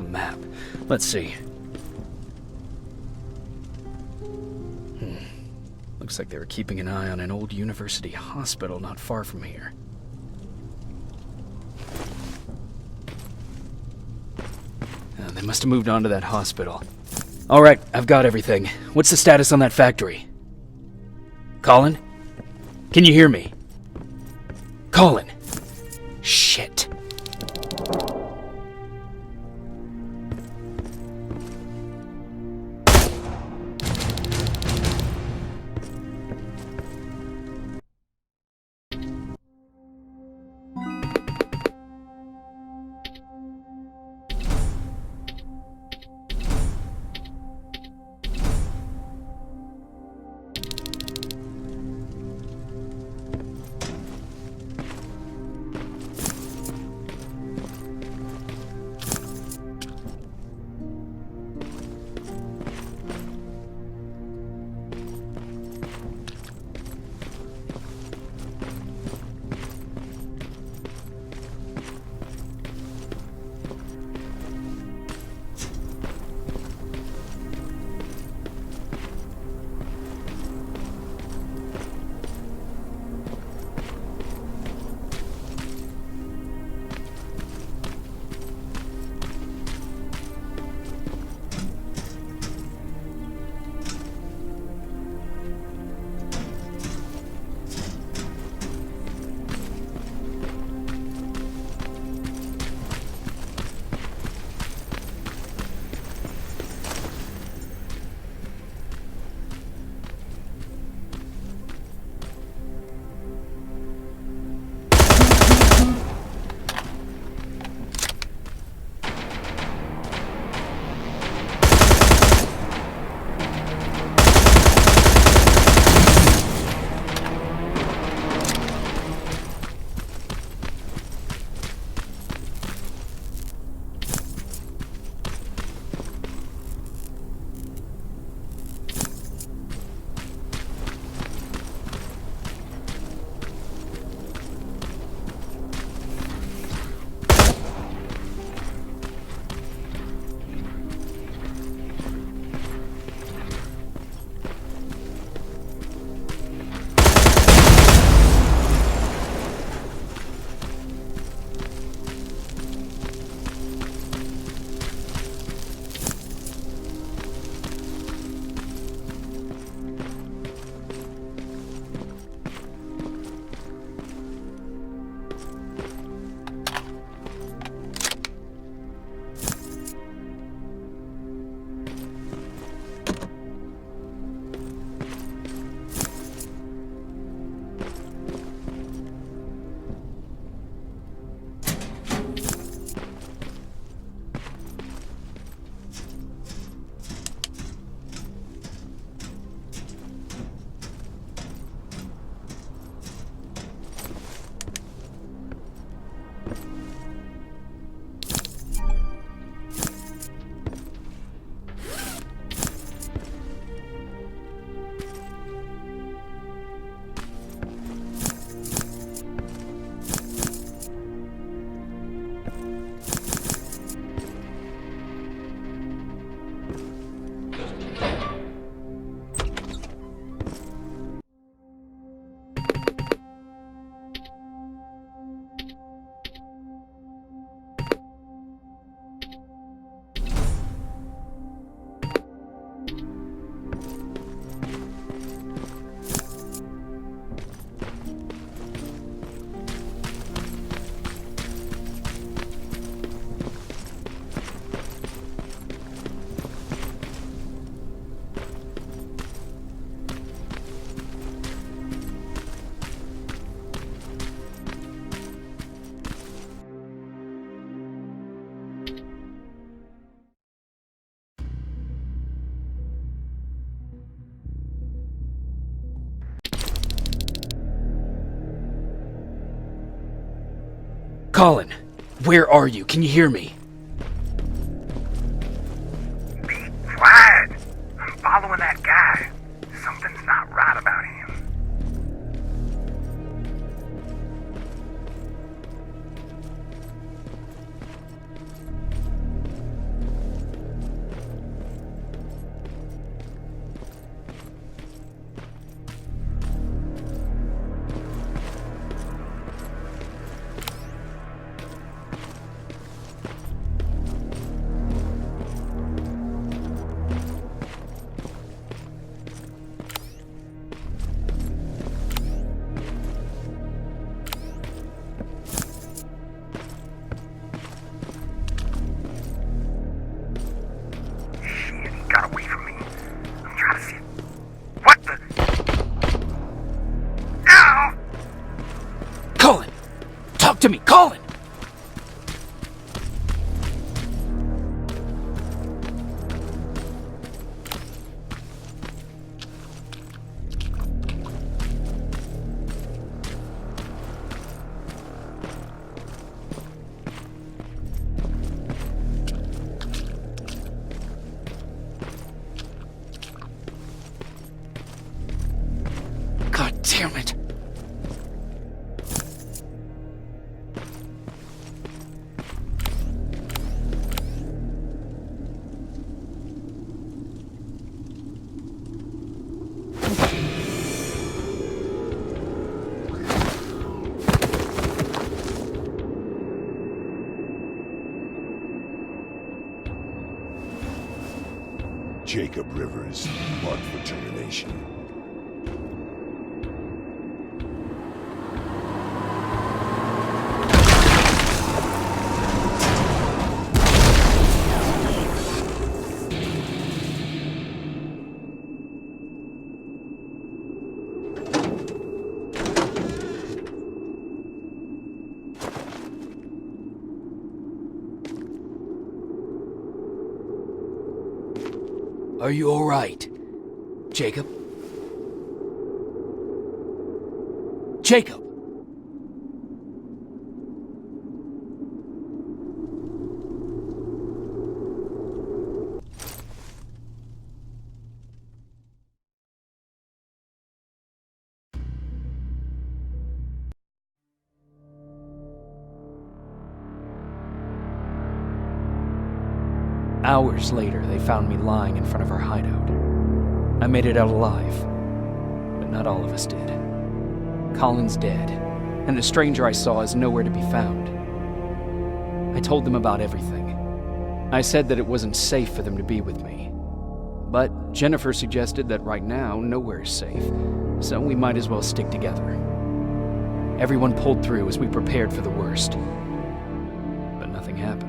map. Let's see. Looks like they were keeping an eye on an old university hospital not far from here. They must have moved on to that hospital. Alright, I've got everything. What's the status on that factory? Colin? Can you hear me? Colin! Shit. Colin, where are you? Can you hear me? Be quiet! I'm following that guy. Something's not right about him. Jacob Rivers, marked for termination. Are you all right, Jacob? Jacob! Hours later, they found me lying in front of our hideout. I made it out alive, but not all of us did. Colin's dead, and the stranger I saw is nowhere to be found. I told them about everything. I said that it wasn't safe for them to be with me. But Jennifer suggested that right now, nowhere is safe, so we might as well stick together. Everyone pulled through as we prepared for the worst, but nothing happened.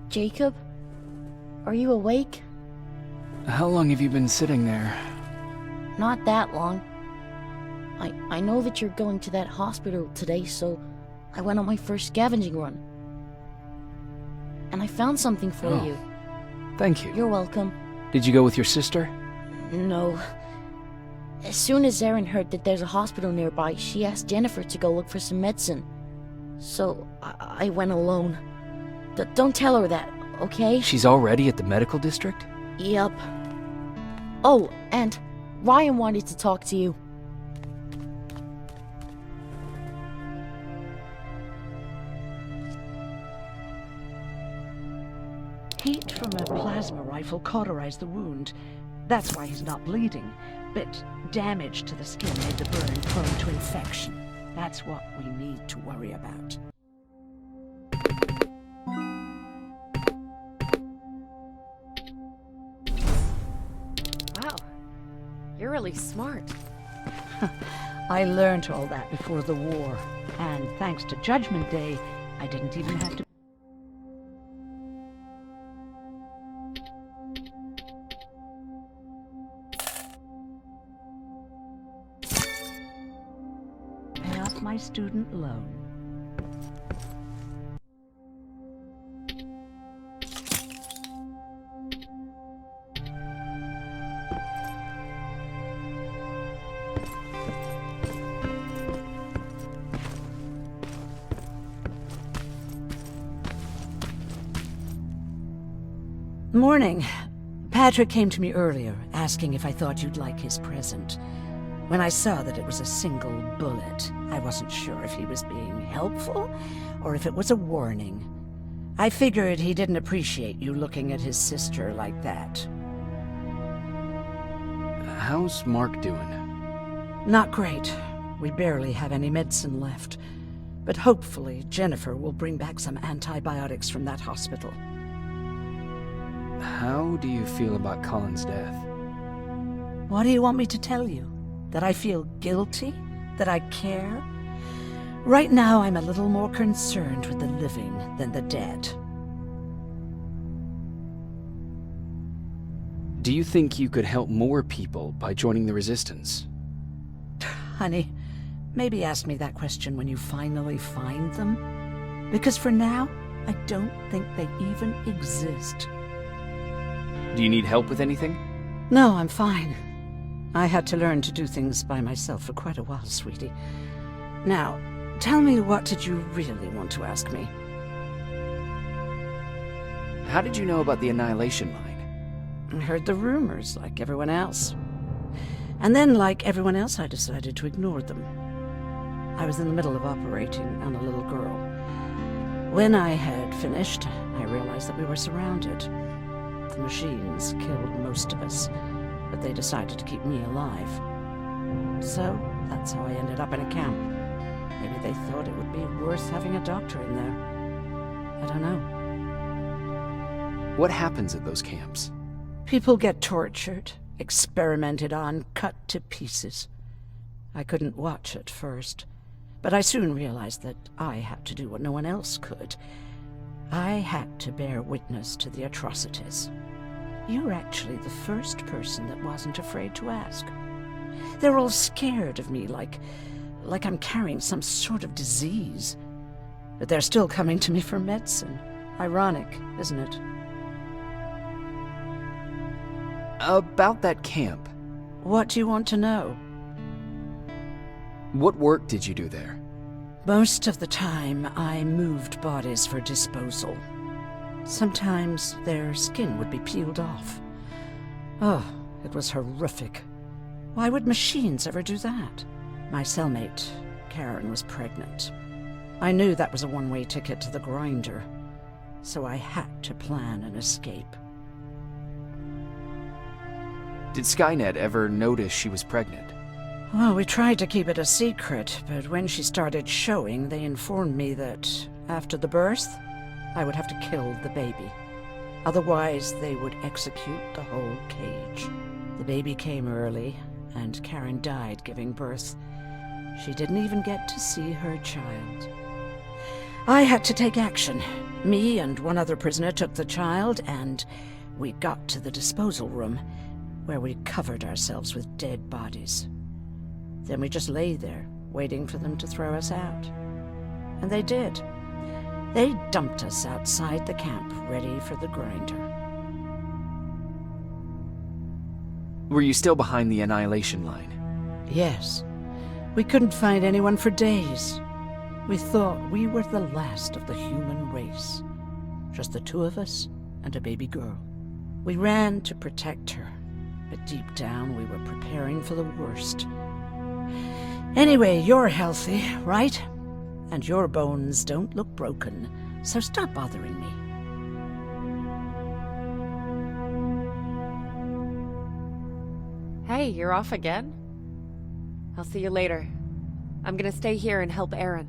Jacob? Are you awake? How long have you been sitting there? Not that long. I know that you're going to that hospital today, so I went on my first scavenging run. And I found something for you. Thank you. You're welcome. Did you go with your sister? No. As soon as Erin heard that there's a hospital nearby, she asked Jennifer to go look for some medicine. So I went alone. Don't tell her that, okay? She's already at the medical district? Yep. Oh, and Ryan wanted to talk to you. Heat from a plasma rifle cauterized the wound. That's why he's not bleeding. But damage to the skin made the burn prone to infection. That's what we need to worry about. Wow, you're really smart. I learned all that before the war. And thanks to Judgment Day, I didn't even have to... pay off my student loan. Morning. Patrick came to me earlier, asking if I thought you'd like his present. When I saw that it was a single bullet, I wasn't sure if he was being helpful or if it was a warning. I figured he didn't appreciate you looking at his sister like that. How's Mark doing? Not great. We barely have any medicine left. But hopefully Jennifer will bring back some antibiotics from that hospital. How do you feel about Colin's death? What do you want me to tell you? That I feel guilty? That I care? Right now, I'm a little more concerned with the living than the dead. Do you think you could help more people by joining the Resistance? Honey, maybe ask me that question when you finally find them. Because for now, I don't think they even exist. Do you need help with anything? No, I'm fine. I had to learn to do things by myself for quite a while, sweetie. Now, tell me, what did you really want to ask me? How did you know about the Annihilation Line? I heard the rumors, like everyone else. And then, like everyone else, I decided to ignore them. I was in the middle of operating on a little girl. When I had finished, I realized that we were surrounded. The machines killed most of us, but they decided to keep me alive. So, that's how I ended up in a camp. Maybe they thought it would be worth having a doctor in there. I don't know. What happens at those camps? People get tortured, experimented on, cut to pieces. I couldn't watch at first, but I soon realized that I had to do what no one else could. I had to bear witness to the atrocities. You're actually the first person that wasn't afraid to ask. They're all scared of me, like I'm carrying some sort of disease. But they're still coming to me for medicine. Ironic, isn't it? About that camp. What do you want to know? What work did you do there? Most of the time, I moved bodies for disposal. Sometimes their skin would be peeled off. Oh, it was horrific. Why would machines ever do that? My cellmate, Karen, was pregnant. I knew that was a one-way ticket to the grinder, so I had to plan an escape. Did Skynet ever notice she was pregnant? Well, we tried to keep it a secret, but when she started showing, they informed me that after the birth, I would have to kill the baby. Otherwise, they would execute the whole cage. The baby came early, and Karen died giving birth. She didn't even get to see her child. I had to take action. Me and one other prisoner took the child, and we got to the disposal room, where we covered ourselves with dead bodies. Then we just lay there, waiting for them to throw us out. And they did. They dumped us outside the camp, ready for the grinder. Were you still behind the annihilation line? Yes. We couldn't find anyone for days. We thought we were the last of the human race. Just the two of us and a baby girl. We ran to protect her, but deep down we were preparing for the worst. Anyway, you're healthy, right? And your bones don't look broken, so stop bothering me. Hey, you're off again? I'll see you later. I'm gonna stay here and help Aaron.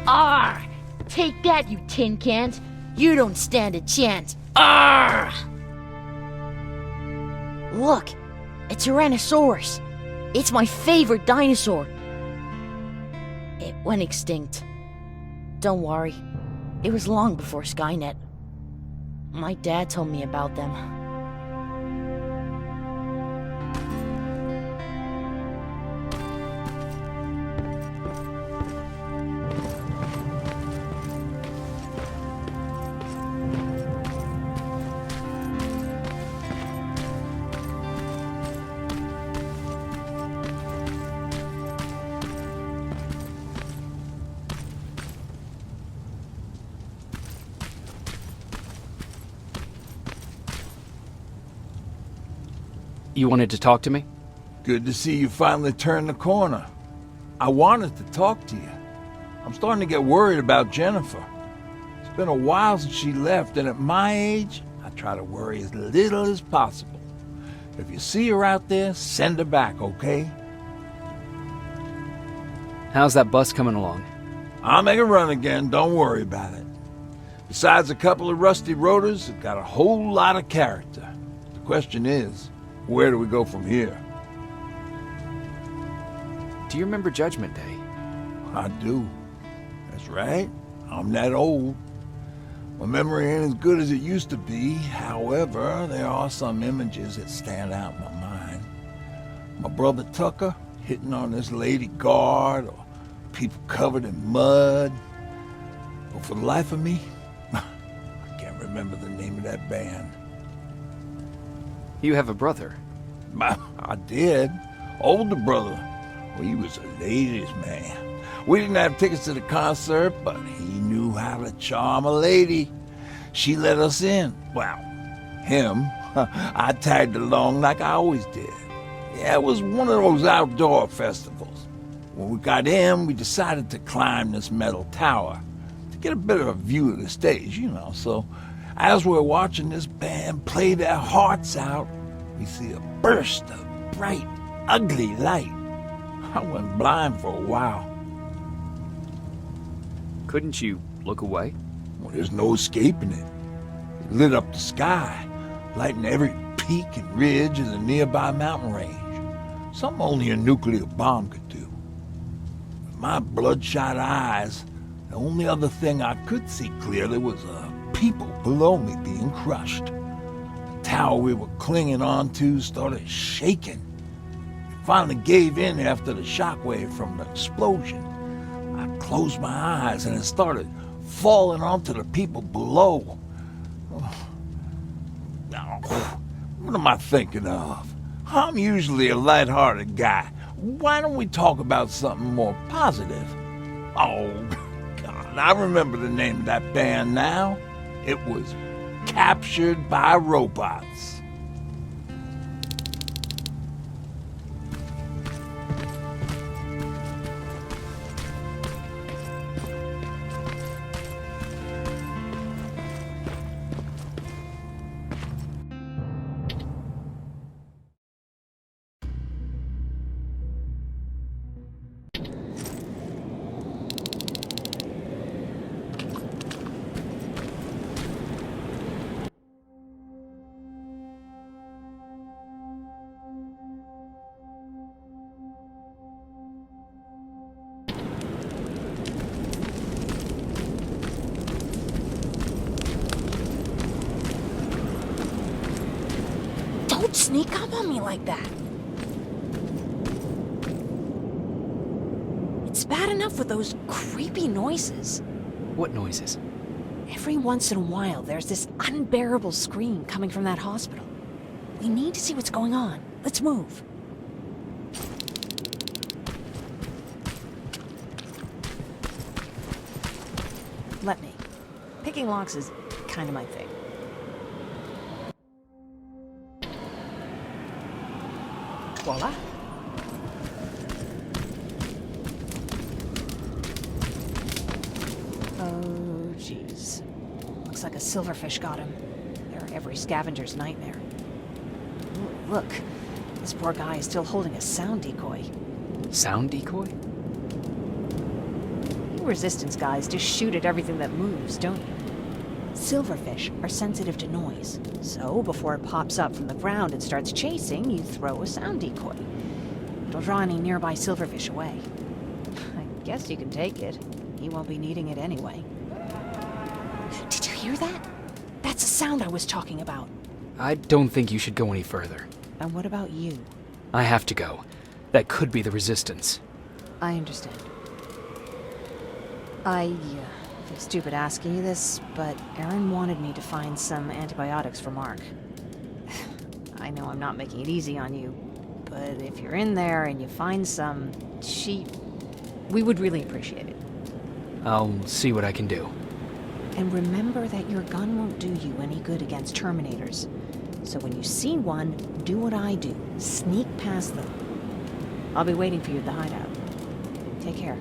Arr! Take that, you tin cans. You don't stand a chance. Arr! Look, a Tyrannosaurus. It's my favorite dinosaur. It went extinct. Don't worry. It was long before Skynet. My dad told me about them. You wanted to talk to me? Good to see you finally turned the corner. I wanted to talk to you. I'm starting to get worried about Jennifer. It's been a while since she left, and at my age, I try to worry as little as possible. If you see her out there, send her back, okay? How's that bus coming along? I'll make a run again, don't worry about it. Besides a couple of rusty rotors, it's got a whole lot of character. The question is, where do we go from here? Do you remember Judgment Day? I do. That's right. I'm that old. My memory ain't as good as it used to be. However, there are some images that stand out in my mind. My brother Tucker hitting on this lady guard, or people covered in mud. But for the life of me, I can't remember the name of that band. You have a brother. I did. Older brother. Well, he was a ladies' man. We didn't have tickets to the concert, but he knew how to charm a lady. She let us in. Well, him. I tagged along like I always did. Yeah, it was one of those outdoor festivals. When we got in, we decided to climb this metal tower to get a better view of the stage, So as we're watching this band play their hearts out, we see a burst of bright, ugly light. I went blind for a while. Couldn't you look away? Well, there's no escaping it. It lit up the sky, lighting every peak and ridge of the nearby mountain range. Something only a nuclear bomb could do. With my bloodshot eyes, the only other thing I could see clearly was people below me being crushed. The tower we were clinging onto started shaking. It finally gave in after the shockwave from the explosion. I closed my eyes and it started falling onto the people below. What am I thinking of? I'm usually a lighthearted guy. Why don't we talk about something more positive? Oh, God, I remember the name of that band now. It was Captured by Robots. Don't sneak up on me like that. It's bad enough with those creepy noises. What noises? Every once in a while, there's this unbearable scream coming from that hospital. We need to see what's going on. Let's move. Let me. Picking locks is kind of my thing. Voila. Oh, jeez. Looks like a silverfish got him. They're every scavenger's nightmare. Ooh, look, this poor guy is still holding a sound decoy. Sound decoy? You resistance guys just shoot at everything that moves, don't you? Silverfish are sensitive to noise, so before it pops up from the ground and starts chasing, you throw a sound decoy. It'll draw any nearby silverfish away. I guess you can take it. He won't be needing it anyway. Did you hear that? That's the sound I was talking about. I don't think you should go any further. And what about you? I have to go. That could be the resistance. I understand. I feel stupid asking you this, but Erin wanted me to find some antibiotics for Mark. I know I'm not making it easy on you, but if you're in there and you find some, we would really appreciate it. I'll see what I can do. And remember that your gun won't do you any good against Terminators. So when you see one, do what I do. Sneak past them. I'll be waiting for you at the hideout. Take care.